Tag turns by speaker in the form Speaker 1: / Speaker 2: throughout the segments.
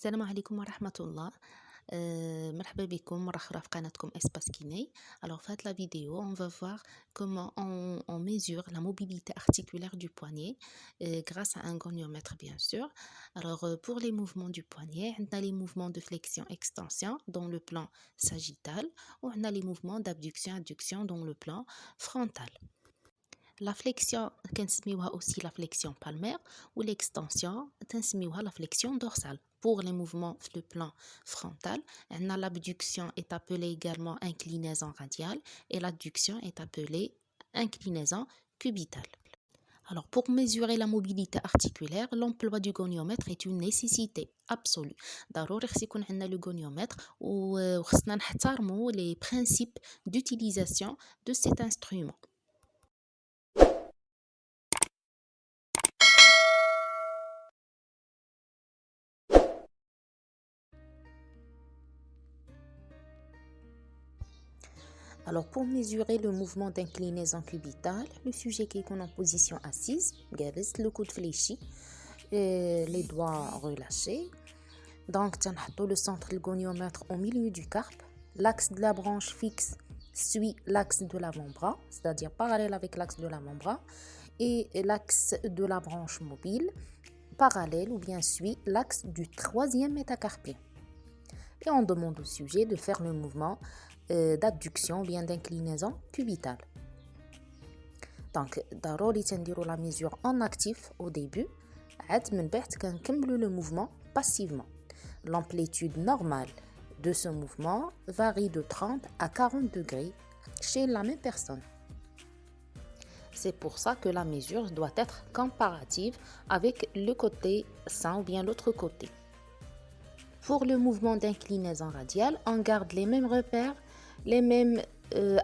Speaker 1: السلام عليكم ورحمة الله. مرحبا بكم مرة أخرى في قناتكم Espace Kiné. Alors, dans la vidéo, on va voir comment on mesure la mobilité articulaire du poignet grâce à un goniomètre, bien sûr. Alors, pour les mouvements du poignet, on a les mouvements de flexion-extension dans le plan sagittal ou on a les mouvements d'abduction-adduction dans le plan frontal. La flexion, كنسميوها aussi la flexion palmaire ou l'extension, كنسميوها la flexion dorsale. Pour les mouvements sur le plan frontal, l'abduction est appelée également inclinaison radiale et l'adduction est appelée inclinaison cubitale. Alors, pour mesurer la mobilité articulaire, l'emploi du goniomètre est une nécessité absolue. ضروري خص يكون عندنا le goniomètre وخصنا نحترموا les principes d'utilisation de cet instrument. Alors, pour mesurer le mouvement d'inclinaison cubitale, le sujet qui est en position assise, le coude fléchi, les doigts relâchés. Donc, on le centre du goniomètre au milieu du carpe. L'axe de la branche fixe suit l'axe de l'avant-bras, c'est-à-dire parallèle avec l'axe de l'avant-bras, et l'axe de la branche mobile, parallèle ou bien suit l'axe du troisième métacarpien. Et on demande au sujet de faire le mouvement d'adduction ou bien d'inclinaison cubitale. Donc, ضروري تنديروا la mesure en actif au début. عاد من بعد كنكملوا le mouvement passivement. L'amplitude normale de ce mouvement varie de 30 à 40 degrés chez la même personne. C'est pour ça que la mesure doit être comparative avec le côté sain ou bien l'autre côté. Pour le mouvement d'inclinaison radiale, on garde les mêmes repères, les mêmes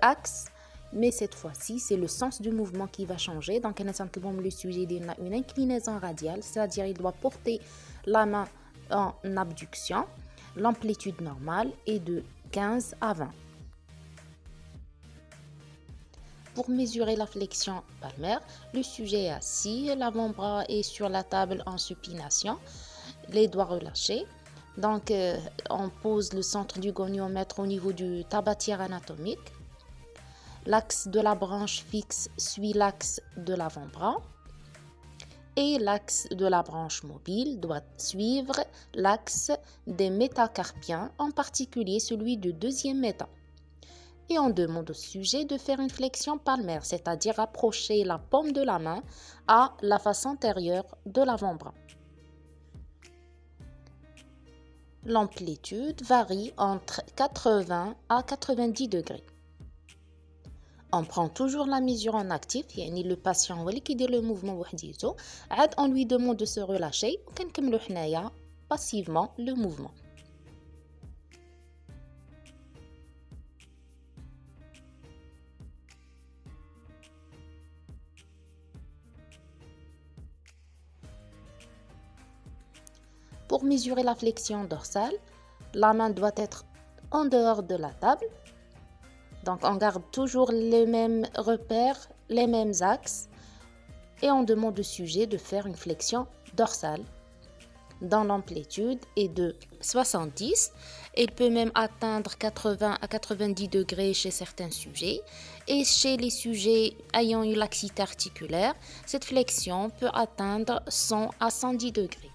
Speaker 1: axes, mais cette fois-ci, c'est le sens du mouvement qui va changer. Donc, le sujet a une inclinaison radiale, c'est-à-dire il doit porter la main en abduction. L'amplitude normale est de 15 à 20. Pour mesurer la flexion palmaire, le sujet est assis, l'avant-bras est sur la table en supination, les doigts relâchés. Donc, on pose le centre du goniomètre au niveau du tabatière anatomique. L'axe de la branche fixe suit l'axe de l'avant-bras. Et l'axe de la branche mobile doit suivre l'axe des métacarpiens, en particulier celui du deuxième méta. Et on demande au sujet de faire une flexion palmaire, c'est-à-dire approcher la paume de la main à la face antérieure de l'avant-bras. L'amplitude varie entre 80 à 90 degrés. On prend toujours la mesure en actif, le patient qui dit le mouvement on lui demande de se relâcher et passivement le mouvement. Pour mesurer la flexion dorsale, la main doit être en dehors de la table. Donc, on garde toujours les mêmes repères, les mêmes axes. Et on demande au sujet de faire une flexion dorsale. Dont l'amplitude est de 70. Elle peut même atteindre 80 à 90 degrés chez certains sujets. Et chez les sujets ayant une laxité articulaire, cette flexion peut atteindre 100 à 110 degrés.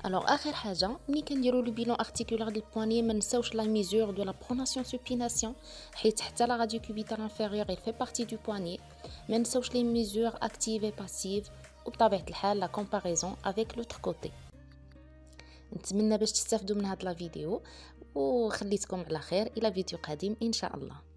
Speaker 1: Alors, آخر حاجة ملي كنديروا لو بيلون ارتيكولار ديال البواني ما نساوش لا ميزور دو لا بروناسيون سوبيناسيون حيت حتى لا راديو كوبيتال انفيريور il fait partie du poignet. ما نساوش لي ميزور اكتيف اي باسيف وبطبيعة الحال لا كومباريزون افيك لوتر كوتي. نتمنى باش تستافدوا من هاد لا فيديو وخليتكم على خير الى فيديو قادم ان شاء الله.